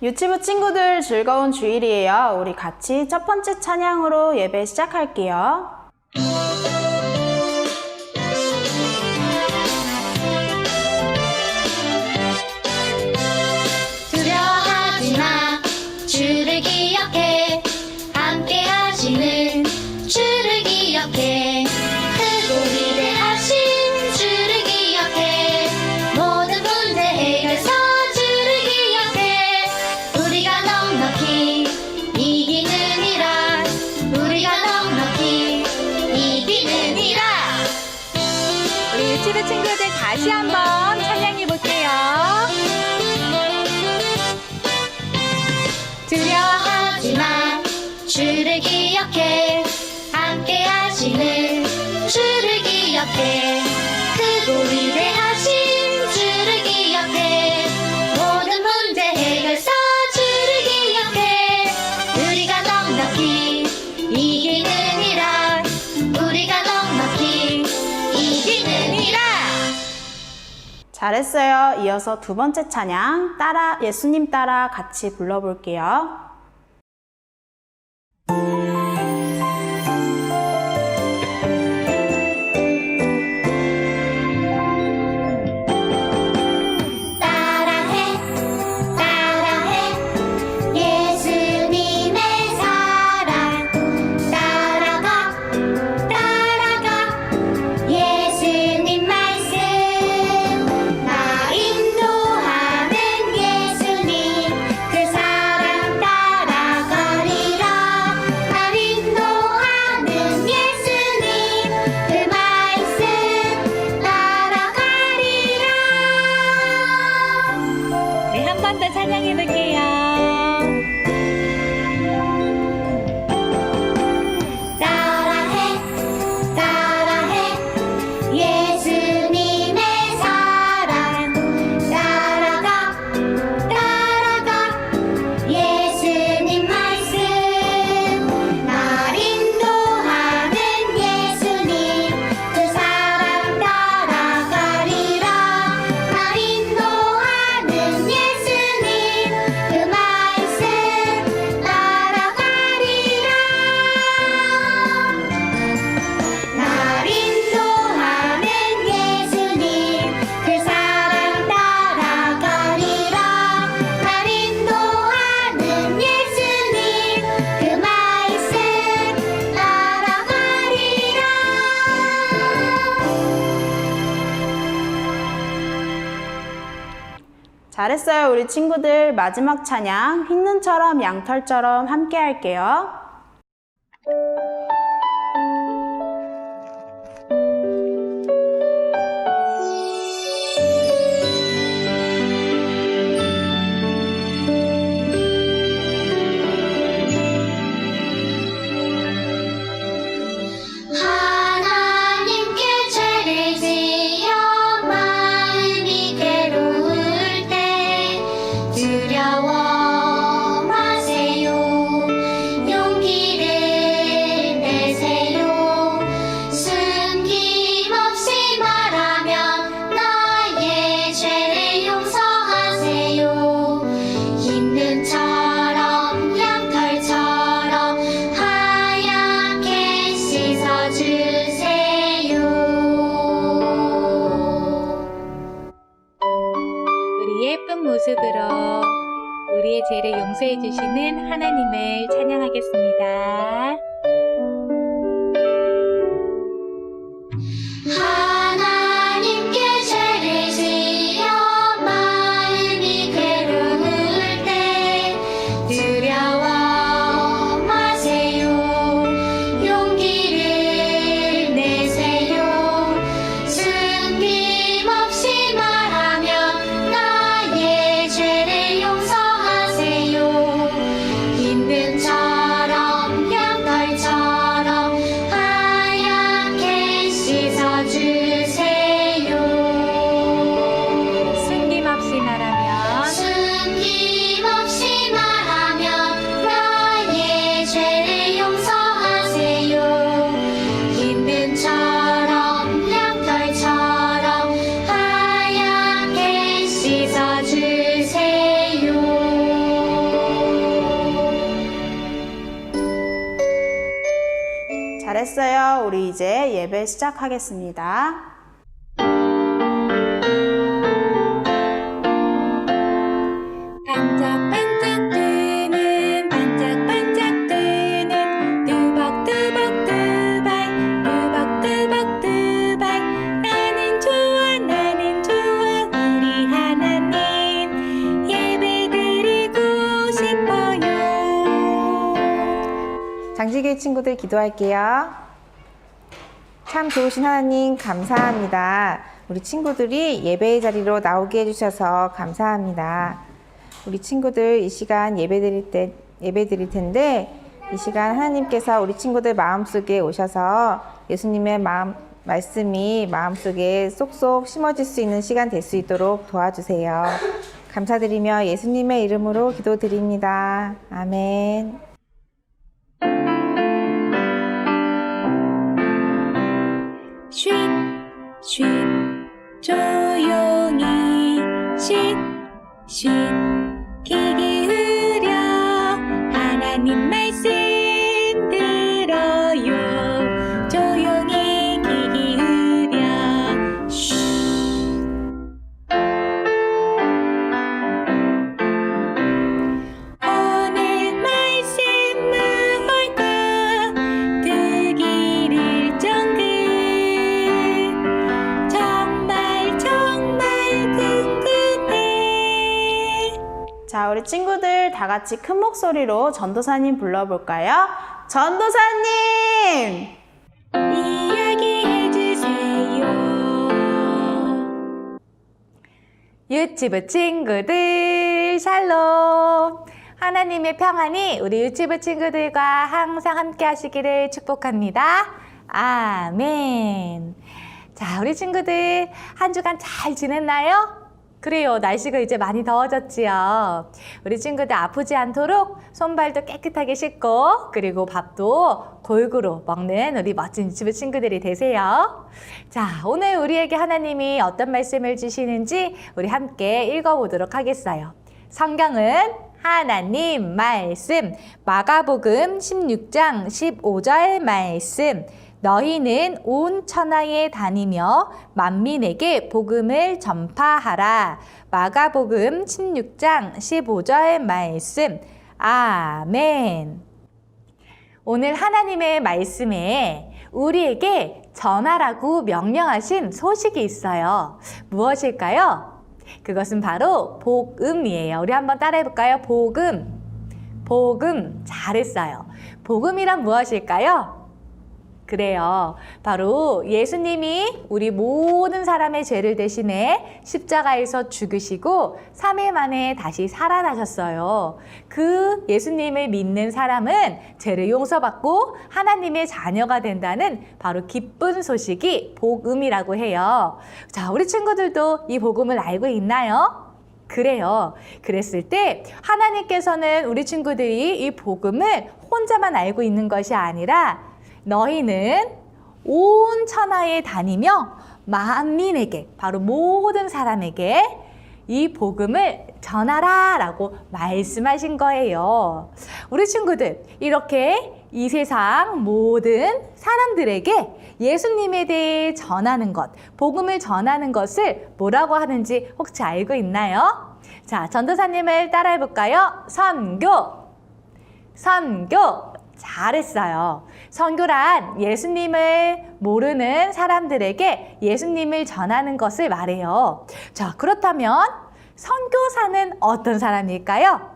유치부 친구들 즐거운 주일이에요. 우리 같이 첫 번째 찬양으로 예배 시작할게요. 두려워하지 마. 주를 기억해. 함께 하시는 주를 기억해. 크고 위대하신 주를 기억해. 모든 문제 해결사 주를 기억해. 우리가 넉넉히 이기느니라. 우리가 넉넉히 이기느니라. 우리 유치부 친구들 다시 한번 찬양해 볼게요. 두려워하지 마. 주를 기억해. 함께 하시는 주를 기억해. 크고 위대하신 주를 기억해. 모든 문제 해결사 주를 기억해. 우리가 넉넉히 이기느니라. 우리가 넉넉히 이기느니라. 잘했어요. 이어서 두 번째 찬양 예수님 따라 같이 불러볼게요. 따라해 따라해 예수님의 사랑. 따라가 따라가 예수님 말씀. 나 인도하는 예수님 그 사랑 따라가리라. 나 인도하는 예수님 그 말씀 따라가리라. 네, 한 번 더 찬양해 볼게요. 따라해 따라해 예수님의 사랑. 따라가 따라가 예수님 말씀. 날 인도하는 예수님 그 사랑 따라가리라. 날 인도하는 예수님 그 말씀 따라가리라. 날 인도하는 예수님 그 사랑 따라가리라. 날 인도하는 예수님 그 말씀 따라가리라. 잘했어요. 우리 친구들 마지막 찬양 흰눈처럼 양털처럼 함께 할게요. 하나님께 죄를 지어 마음이 괴로울 때 두려워 마세요. 용기를 내세요. 숨김없이 말하면 나의 죄를 용서하세요. 흰눈처럼 양털처럼 하얗게 씻어주세요. 우리 예쁜 모습으로 우리의 죄를 용서해 주시는 하나님을 찬양하겠습니다. 하나님께 죄를 지어 마음이 괴로울 때 두려워 마세요. 용기를 내세요. 숨김없이 말하면 나의 죄를 용서하세요. 흰눈처럼 양털처럼 잘했어요. 우리 이제 예배 시작하겠습니다. 반짝반짝 뜨는 반짝반짝 뜨는 뚜벅뚜벅 두발 뚜벅뚜벅 두발 나는 좋아 우리 하나님 예배드리고 싶어요. 장지교회 친구들 기도할게요. 참 좋으신 하나님 감사합니다. 우리 친구들이 예배의 자리로 나오게 해주셔서 감사합니다. 우리 친구들 이 시간 예배 드릴 텐데 이 시간 하나님께서 우리 친구들 마음속에 오셔서 예수님의 말씀이 마음속에 쏙쏙 심어질 수 있는 시간 될 수 있도록 도와주세요. 감사드리며 예수님의 이름으로 기도드립니다. 아멘. 쉿, 쉿, 조용히 쉿, 쉿, 귀 기울여 하나님 말씀 들어요. 조용히 귀 기울여 쉿. 오늘 말씀 무엇일까 듣기를 정글 정말 궁금해. 자, 우리 친구들 다 같이 큰 목소리로 전도사님 불러볼까요? 전도사님! 이야기해주세요. 유치부 친구들 샬롬. 하나님의 평안이 우리 유치부 친구들과 항상 함께 하시기를 축복합니다. 아멘. 자, 우리 친구들 한 주간 잘 지냈나요? 그래요. 날씨가 이제 많이 더워졌지요. 우리 친구들 아프지 않도록 손발도 깨끗하게 씻고 그리고 밥도 골고루 먹는 우리 멋진 유치부 친구들이 되세요. 자, 오늘 우리에게 하나님이 어떤 말씀을 주시는지 우리 함께 읽어보도록 하겠어요. 성경은 하나님 말씀 마가복음 16장 15절 말씀 너희는 온 천하에 다니며 만민에게 복음을 전파하라. 마가복음 16장 15절 말씀. 아멘. 오늘 하나님의 말씀에 우리에게 전하라고 명령하신 소식이 있어요. 무엇일까요? 그것은 바로 복음이에요. 우리 한번 따라해 볼까요? 복음. 복음. 잘했어요. 복음이란 무엇일까요? 그래요. 바로 예수님이 우리 모든 사람의 죄를 대신해 십자가에서 죽으시고 3일 만에 다시 살아나셨어요. 그 예수님을 믿는 사람은 죄를 용서받고 하나님의 자녀가 된다는 바로 기쁜 소식이 복음이라고 해요. 자, 우리 친구들도 이 복음을 알고 있나요? 그래요. 그랬을 때 하나님께서는 우리 친구들이 이 복음을 혼자만 알고 있는 것이 아니라 너희는 온 천하에 다니며 만민에게, 바로 모든 사람에게 이 복음을 전하라 라고 말씀하신 거예요. 우리 친구들, 이렇게 이 세상 모든 사람들에게 예수님에 대해 전하는 것, 복음을 전하는 것을 뭐라고 하는지 혹시 알고 있나요? 자, 전도사님을 따라해 볼까요? 선교. 선교. 잘했어요. 선교란 예수님을 모르는 사람들에게 예수님을 전하는 것을 말해요. 자, 그렇다면 선교사는 어떤 사람일까요?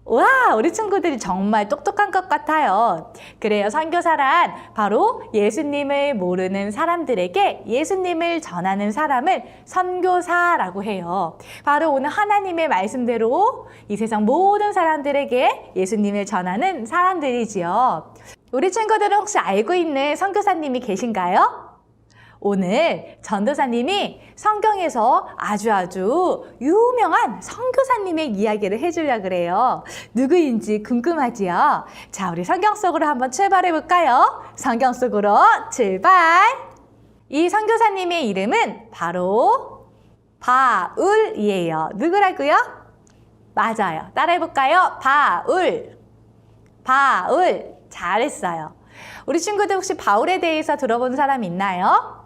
와, 우리 친구들이 정말 똑똑한 것 같아요. 그래요. 선교사란 바로 예수님을 모르는 사람들에게 예수님을 전하는 사람을 선교사라고 해요. 바로 오늘 하나님의 말씀대로 이 세상 모든 사람들에게 예수님을 전하는 사람들이지요. 우리 친구들은 혹시 알고 있는 선교사님이 계신가요? 오늘 전도사님이 성경에서 아주 유명한 선교사님의 이야기를 해주려고 그래요. 누구인지 궁금하지요? 자, 우리 성경 속으로 한번 출발해 볼까요? 성경 속으로 출발! 이 선교사님의 이름은 바로 바울이에요. 누구라고요? 맞아요. 따라해 볼까요? 바울. 바울. 잘했어요. 우리 친구들 혹시 바울에 대해서 들어본 사람 있나요?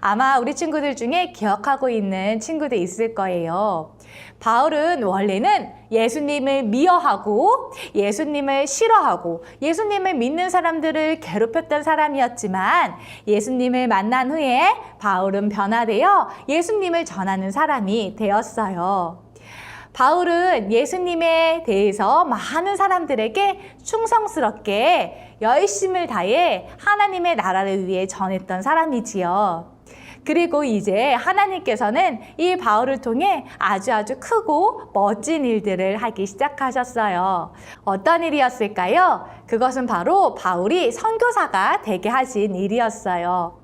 아마 우리 친구들 중에 기억하고 있는 친구들 있을 거예요. 바울은 원래는 예수님을 미워하고 예수님을 싫어하고 예수님을 믿는 사람들을 괴롭혔던 사람이었지만 예수님을 만난 후에 바울은 변화되어 예수님을 전하는 사람이 되었어요. 바울은 예수님에 대해서 많은 사람들에게 충성스럽게 열심을 다해 하나님의 나라를 위해 전했던 사람이지요. 그리고 이제 하나님께서는 이 바울을 통해 아주 크고 멋진 일들을 하기 시작하셨어요. 어떤 일이었을까요? 그것은 바로 바울이 선교사가 되게 하신 일이었어요.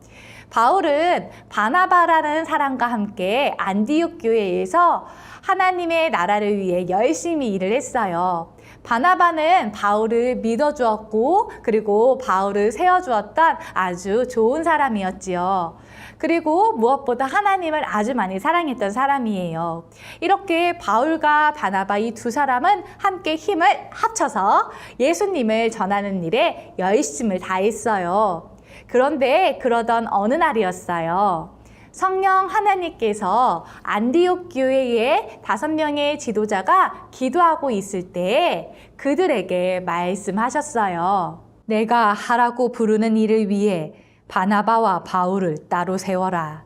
바울은 바나바라는 사람과 함께 안디옥 교회에서 하나님의 나라를 위해 열심히 일을 했어요. 바나바는 바울을 믿어주었고 그리고 바울을 세워주었던 아주 좋은 사람이었지요. 그리고 무엇보다 하나님을 아주 많이 사랑했던 사람이에요. 이렇게 바울과 바나바 이 두 사람은 함께 힘을 합쳐서 예수님을 전하는 일에 열심을 다했어요. 그런데 그러던 어느 날이었어요. 성령 하나님께서 안디옥 교회의 5명의 지도자가 기도하고 있을 때 그들에게 말씀하셨어요. 내가 하라고 부르는 일을 위해 바나바와 바울을 따로 세워라.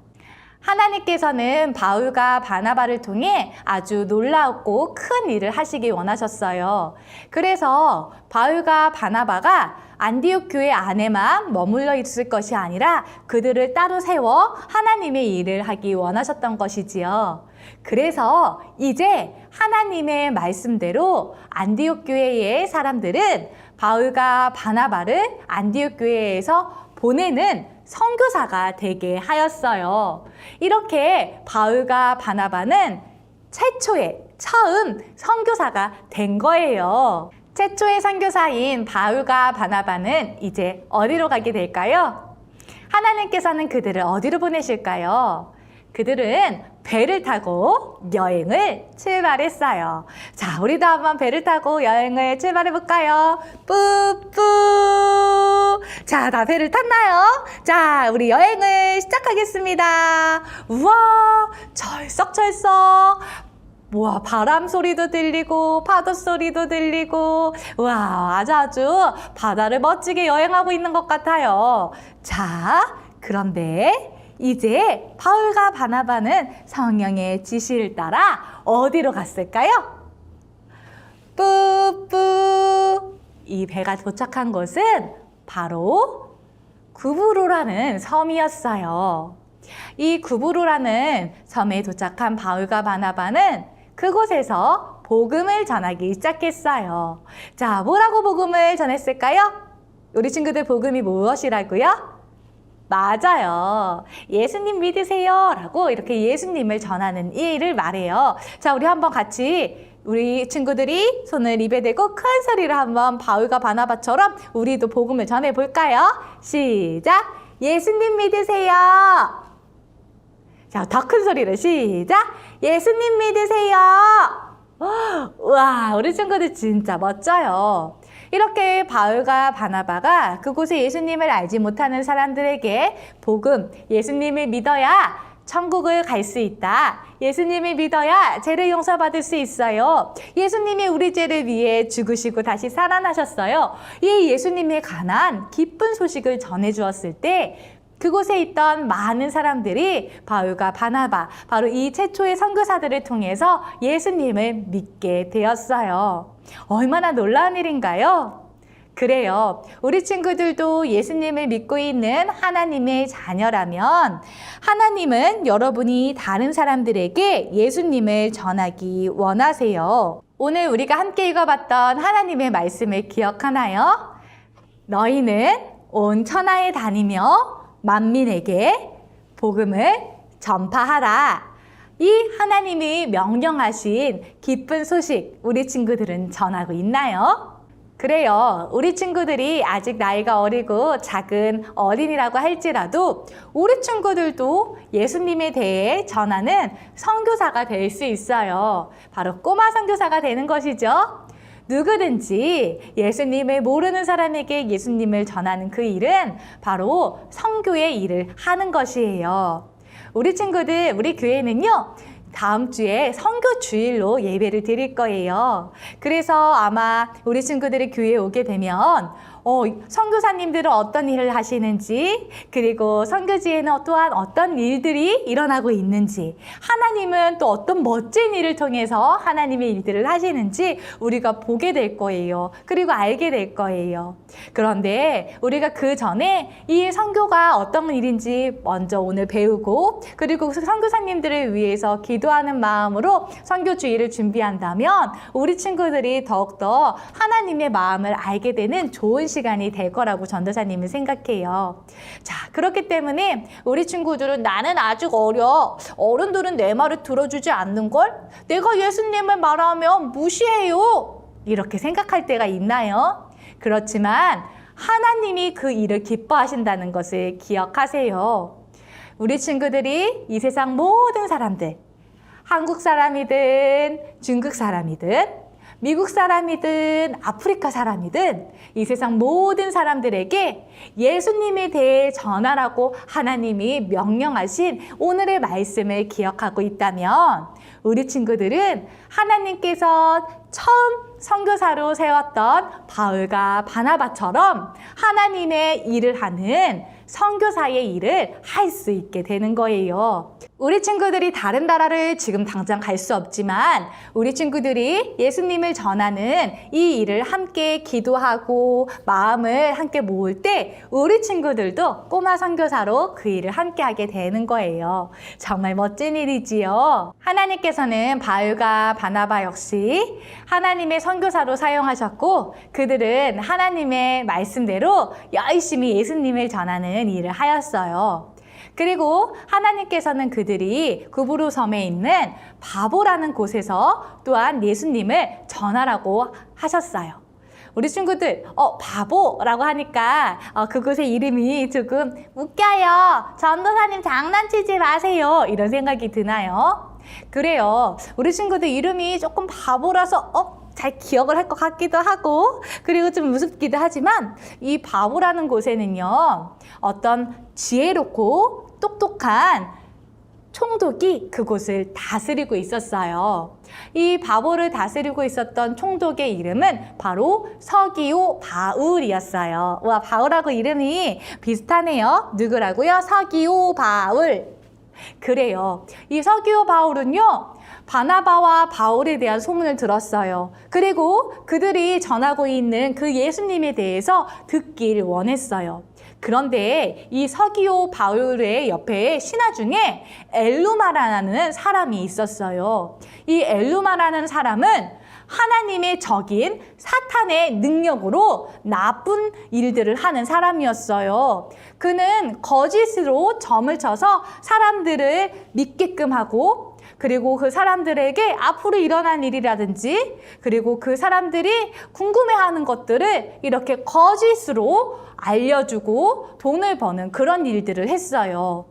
하나님께서는 바울과 바나바를 통해 아주 놀랍고 큰 일을 하시기 원하셨어요. 그래서 바울과 바나바가 안디옥 교회 안에만 머물러 있을 것이 아니라 그들을 따로 세워 하나님의 일을 하기 원하셨던 것이지요. 그래서 이제 하나님의 말씀대로 안디옥 교회의 사람들은 바울과 바나바를 안디옥 교회에서 보내는 선교사가 되게 하였어요. 이렇게 바울과 바나바는 처음 선교사가 된 거예요. 최초의 선교사인 바울과 바나바는 이제 어디로 가게 될까요? 하나님께서는 그들을 어디로 보내실까요? 그들은 배를 타고 여행을 출발했어요. 자, 우리도 한번 배를 타고 여행을 출발해 볼까요? 뿌뿌. 자, 다 배를 탔나요? 자, 우리 여행을 시작하겠습니다. 우와, 철썩철썩. 우와, 바람 소리도 들리고 파도 소리도 들리고 우와, 아주 바다를 멋지게 여행하고 있는 것 같아요. 자, 그런데 이제 바울과 바나바는 성령의 지시를 따라 어디로 갔을까요? 뿌뿌. 이 배가 도착한 곳은 바로 구브로라는 섬이었어요. 이 구브로라는 섬에 도착한 바울과 바나바는 그곳에서 복음을 전하기 시작했어요. 자, 뭐라고 복음을 전했을까요? 우리 친구들 복음이 무엇이라고요? 맞아요. 예수님 믿으세요 라고 이렇게 예수님을 전하는 일을 말해요. 자, 우리 한번 같이 우리 친구들이 손을 입에 대고 큰 소리로 한번 바울과 바나바처럼 우리도 복음을 전해볼까요? 시작! 예수님 믿으세요. 자, 더 큰 소리로 시작! 예수님 믿으세요. 와, 우리 친구들 진짜 멋져요. 이렇게 바울과 바나바가 그곳에 예수님을 알지 못하는 사람들에게 복음, 예수님을 믿어야 천국을 갈 수 있다. 예수님을 믿어야 죄를 용서받을 수 있어요. 예수님이 우리 죄를 위해 죽으시고 다시 살아나셨어요. 이 예수님에 관한 기쁜 소식을 전해주었을 때 그곳에 있던 많은 사람들이 바울과 바나바, 바로 이 최초의 선교사들을 통해서 예수님을 믿게 되었어요. 얼마나 놀라운 일인가요? 그래요. 우리 친구들도 예수님을 믿고 있는 하나님의 자녀라면 하나님은 여러분이 다른 사람들에게 예수님을 전하기 원하세요. 오늘 우리가 함께 읽어봤던 하나님의 말씀을 기억하나요? 너희는 온 천하에 다니며 만민에게 복음을 전파하라. 이 하나님이 명령하신 기쁜 소식 우리 친구들은 전하고 있나요? 그래요. 우리 친구들이 아직 나이가 어리고 작은 어린이라고 할지라도 우리 친구들도 예수님에 대해 전하는 선교사가 될 수 있어요. 바로 꼬마 선교사가 되는 것이죠. 누구든지 예수님을 모르는 사람에게 예수님을 전하는 그 일은 바로 선교의 일을 하는 것이에요. 우리 친구들, 우리 교회는요, 다음 주에 선교 주일로 예배를 드릴 거예요. 그래서 아마 우리 친구들이 교회에 오게 되면 선교사님들은 어떤 일을 하시는지, 그리고 선교지에는 또한 어떤 일들이 일어나고 있는지, 하나님은 또 어떤 멋진 일을 통해서 하나님의 일들을 하시는지 우리가 보게 될 거예요. 그리고 알게 될 거예요. 그런데 우리가 그 전에 이 선교가 어떤 일인지 먼저 오늘 배우고, 그리고 선교사님들을 위해서 기도하는 마음으로 선교주의를 준비한다면 우리 친구들이 더욱더 하나님의 마음을 알게 되는 좋은 시간이 될 거라고 전도사님은 생각해요. 자, 그렇기 때문에 우리 친구들은 나는 아직 어려. 어른들은 내 말을 들어주지 않는걸? 내가 예수님을 말하면 무시해요. 이렇게 생각할 때가 있나요? 그렇지만 하나님이 그 일을 기뻐하신다는 것을 기억하세요. 우리 친구들이 이 세상 모든 사람들, 한국 사람이든 중국 사람이든 미국 사람이든 아프리카 사람이든 이 세상 모든 사람들에게 예수님에 대해 전하라고 하나님이 명령하신 오늘의 말씀을 기억하고 있다면 우리 친구들은 하나님께서 처음 선교사로 세웠던 바울과 바나바처럼 하나님의 일을 하는 선교사의 일을 할 수 있게 되는 거예요. 우리 친구들이 다른 나라를 지금 당장 갈 수 없지만 우리 친구들이 예수님을 전하는 이 일을 함께 기도하고 마음을 함께 모을 때 우리 친구들도 꼬마 선교사로 그 일을 함께 하게 되는 거예요. 정말 멋진 일이지요. 하나님께서는 바울과 바나바 역시 하나님의 선교사로 사용하셨고 그들은 하나님의 말씀대로 열심히 예수님을 전하는 일을 하였어요. 그리고 하나님께서는 그들이 구브로 섬에 있는 바보라는 곳에서 또한 예수님을 전하라고 하셨어요. 우리 친구들, 바보라고 하니까 그곳의 이름이 조금 웃겨요. 전도사님 장난치지 마세요. 이런 생각이 드나요? 그래요. 우리 친구들 이름이 조금 바보라서 잘 기억을 할 것 같기도 하고 그리고 좀 우습기도 하지만 이 바보라는 곳에는요 어떤 지혜롭고 똑똑한 총독이 그곳을 다스리고 있었어요. 이 바보를 다스리고 있었던 총독의 이름은 바로 서기오 바울이었어요. 와, 바울하고 이름이 비슷하네요. 누구라고요? 서기오 바울. 그래요. 이 서기오 바울은요 바나바와 바울에 대한 소문을 들었어요. 그리고 그들이 전하고 있는 그 예수님에 대해서 듣기를 원했어요. 그런데 이 서기오 바울의 옆에 신하 중에 엘루마라는 사람이 있었어요. 이 엘루마라는 사람은 하나님의 적인 사탄의 능력으로 나쁜 일들을 하는 사람이었어요. 그는 거짓으로 점을 쳐서 사람들을 믿게끔 하고 그리고 그 사람들에게 앞으로 일어난 일이라든지 그리고 그 사람들이 궁금해하는 것들을 이렇게 거짓으로 알려주고 돈을 버는 그런 일들을 했어요.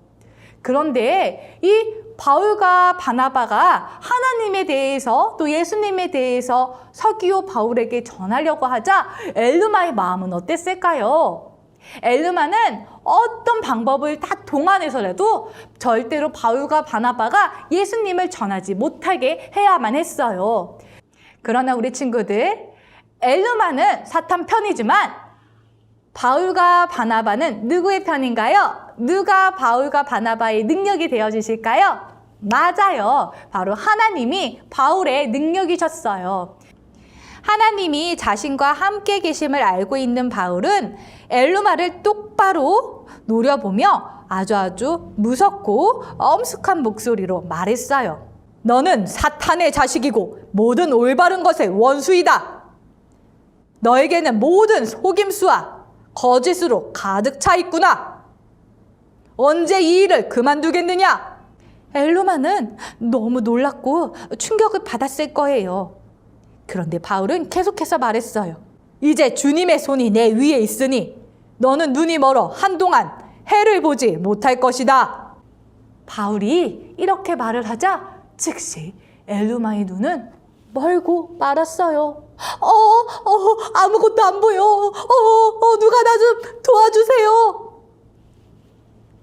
그런데 이 바울과 바나바가 하나님에 대해서 또 예수님에 대해서 서기오 바울에게 전하려고 하자 엘루마의 마음은 어땠을까요? 엘루마는 어떤 방법을 다 동원해서라도 절대로 바울과 바나바가 예수님을 전하지 못하게 해야만 했어요. 그러나 우리 친구들, 엘루마는 사탄 편이지만 바울과 바나바는 누구의 편인가요? 누가 바울과 바나바의 능력이 되어주실까요? 맞아요. 바로 하나님이 바울의 능력이셨어요. 하나님이 자신과 함께 계심을 알고 있는 바울은 엘루마를 똑바로 노려보며 아주 무섭고 엄숙한 목소리로 말했어요. 너는 사탄의 자식이고 모든 올바른 것의 원수이다. 너에게는 모든 속임수와 거짓으로 가득 차 있구나. 언제 이 일을 그만두겠느냐? 엘루마는 너무 놀랐고 충격을 받았을 거예요. 그런데 바울은 계속해서 말했어요. 이제 주님의 손이 내 위에 있으니 너는 눈이 멀어 한동안 해를 보지 못할 것이다. 바울이 이렇게 말을 하자 즉시 엘루마의 눈은 멀고 말았어요. 아무것도 안 보여. 누가 나 좀 도와주세요.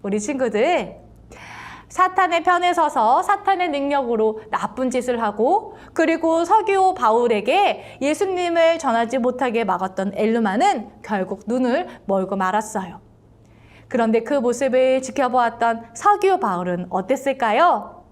우리 친구들, 사탄의 편에 서서 사탄의 능력으로 나쁜 짓을 하고 그리고 서기오 바울에게 예수님을 전하지 못하게 막았던 엘루마는 결국 눈을 멀고 말았어요. 그런데 그 모습을 지켜보았던 서기오 바울은 어땠을까요?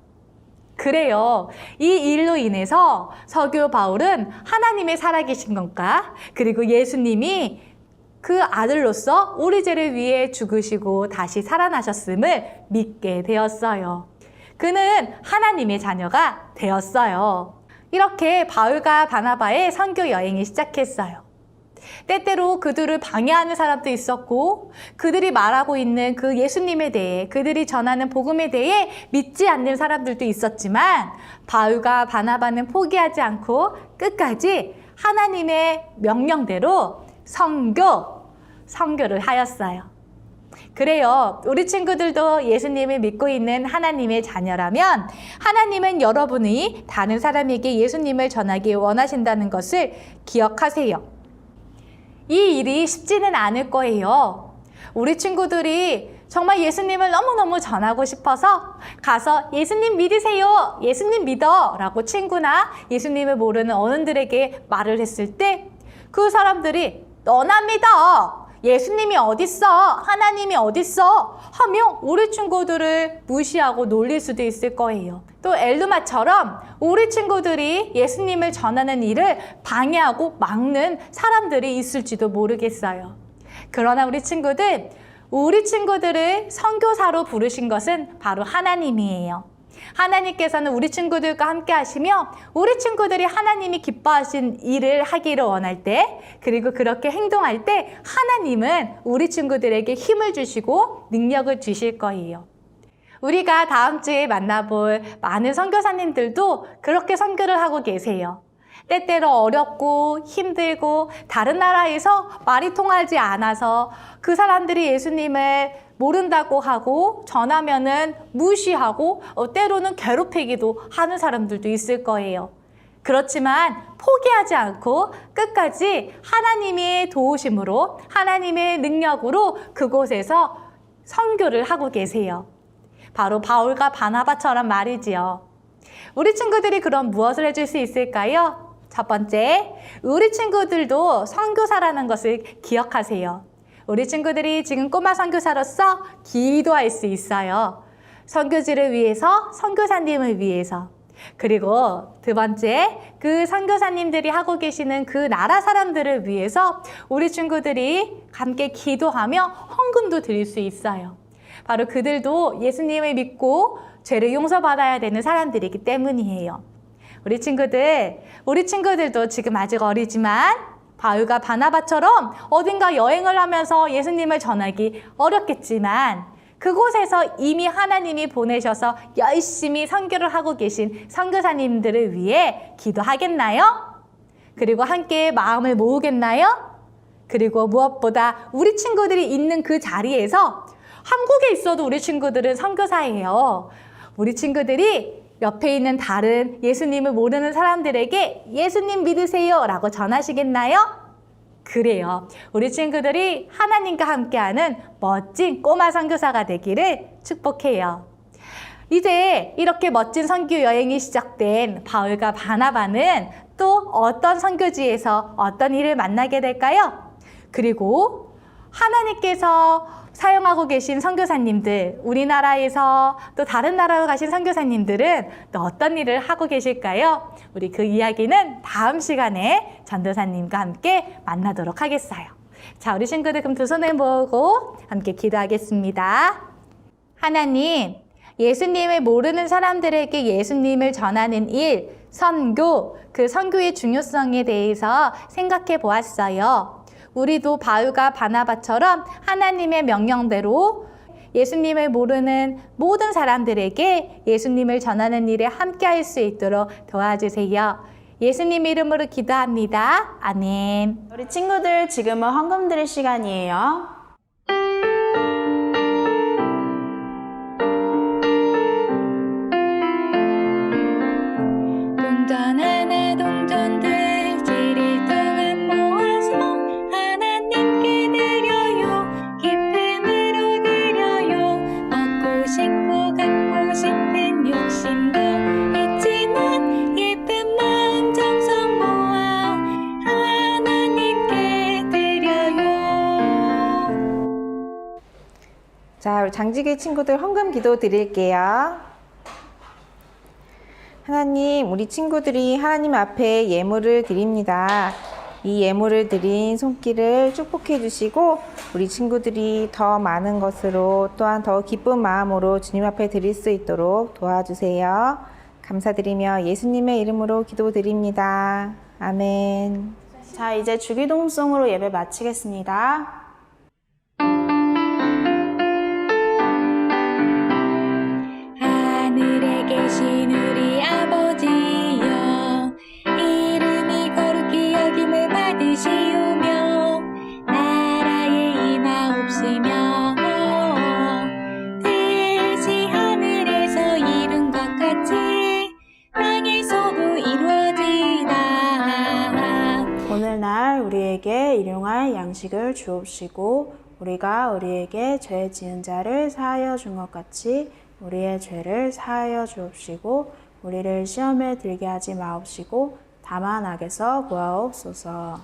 그래요. 이 일로 인해서 서기오 바울은 하나님의 살아계신 것과 그리고 예수님이 그 아들로서 우리 죄를 위해 죽으시고 다시 살아나셨음을 믿게 되었어요. 그는 하나님의 자녀가 되었어요. 이렇게 바울과 바나바의 선교 여행이 시작했어요. 때때로 그들을 방해하는 사람도 있었고 그들이 말하고 있는 그 예수님에 대해 그들이 전하는 복음에 대해 믿지 않는 사람들도 있었지만 바울과 바나바는 포기하지 않고 끝까지 하나님의 명령대로 선교를 하였어요. 그래요. 우리 친구들도 예수님을 믿고 있는 하나님의 자녀라면 하나님은 여러분이 다른 사람에게 예수님을 전하기 원하신다는 것을 기억하세요. 이 일이 쉽지는 않을 거예요. 우리 친구들이 정말 예수님을 너무너무 전하고 싶어서 가서 예수님 믿으세요. 예수님 믿어. 라고 친구나 예수님을 모르는 어른들에게 말을 했을 때 그 사람들이 너나 믿어. 예수님이 어딨어? 하나님이 어딨어? 하며 우리 친구들을 무시하고 놀릴 수도 있을 거예요. 또 엘루마처럼 우리 친구들이 예수님을 전하는 일을 방해하고 막는 사람들이 있을지도 모르겠어요. 그러나 우리 친구들을 선교사로 부르신 것은 바로 하나님이에요. 하나님께서는 우리 친구들과 함께 하시며 우리 친구들이 하나님이 기뻐하신 일을 하기를 원할 때 그리고 그렇게 행동할 때 하나님은 우리 친구들에게 힘을 주시고 능력을 주실 거예요. 우리가 다음 주에 만나볼 많은 선교사님들도 그렇게 선교를 하고 계세요. 때때로 어렵고 힘들고 다른 나라에서 말이 통하지 않아서 그 사람들이 예수님을 모른다고 하고 전하면은 무시하고 때로는 괴롭히기도 하는 사람들도 있을 거예요. 그렇지만 포기하지 않고 끝까지 하나님의 도우심으로 하나님의 능력으로 그곳에서 선교를 하고 계세요. 바로 바울과 바나바처럼 말이지요. 우리 친구들이 그럼 무엇을 해줄 수 있을까요? 첫 번째, 우리 친구들도 선교사라는 것을 기억하세요. 우리 친구들이 지금 꼬마 선교사로서 기도할 수 있어요. 선교지를 위해서, 선교사님을 위해서. 그리고 두 번째, 그 선교사님들이 하고 계시는 그 나라 사람들을 위해서 우리 친구들이 함께 기도하며 헌금도 드릴 수 있어요. 바로 그들도 예수님을 믿고 죄를 용서받아야 되는 사람들이기 때문이에요. 우리 친구들도 지금 아직 어리지만 바울과 바나바처럼 어딘가 여행을 하면서 예수님을 전하기 어렵겠지만 그곳에서 이미 하나님이 보내셔서 열심히 선교를 하고 계신 선교사님들을 위해 기도하겠나요? 그리고 함께 마음을 모으겠나요? 그리고 무엇보다 우리 친구들이 있는 그 자리에서 한국에 있어도 우리 친구들은 선교사예요. 우리 친구들이 옆에 있는 다른 예수님을 모르는 사람들에게 예수님 믿으세요 라고 전하시겠나요? 그래요. 우리 친구들이 하나님과 함께하는 멋진 꼬마 선교사가 되기를 축복해요. 이제 이렇게 멋진 선교 여행이 시작된 바울과 바나바는 또 어떤 선교지에서 어떤 일을 만나게 될까요? 그리고 하나님께서 사용하고 계신 선교사님들, 우리나라에서 또 다른 나라로 가신 선교사님들은 또 어떤 일을 하고 계실까요? 우리 그 이야기는 다음 시간에 전도사님과 함께 만나도록 하겠어요. 자, 우리 친구들 그럼 두 손을 모으고 함께 기도하겠습니다. 하나님, 예수님을 모르는 사람들에게 예수님을 전하는 일, 선교, 그 선교의 중요성에 대해서 생각해 보았어요. 우리도 바울과 바나바처럼 하나님의 명령대로 예수님을 모르는 모든 사람들에게 예수님을 전하는 일에 함께할 수 있도록 도와주세요. 예수님 이름으로 기도합니다. 아멘. 우리 친구들 지금은 헌금 드릴 시간이에요. 동전 안에 우리 장지계 친구들 헌금 기도 드릴게요. 하나님, 우리 친구들이 하나님 앞에 예물을 드립니다. 이 예물을 드린 손길을 축복해 주시고 우리 친구들이 더 많은 것으로 또한 더 기쁜 마음으로 주님 앞에 드릴 수 있도록 도와주세요. 감사드리며 예수님의 이름으로 기도드립니다. 아멘. 자, 이제 주기도문송으로 예배 마치겠습니다. 하늘에 계신 우리 아버지여, 이름이 거룩히 여김을 받으시오며 나라의 임하옵시며 뜻이 하늘에서 이룬 것 같이 땅에서도 이루어지이다. 오늘날 우리에게 일용할 양식을 주옵시고 우리가 우리에게 죄 지은 자를 사하여 준 것 같이 우리의 죄를 사하여 주옵시고 우리를 시험에 들게 하지 마옵시고 다만 악에서 구하옵소서.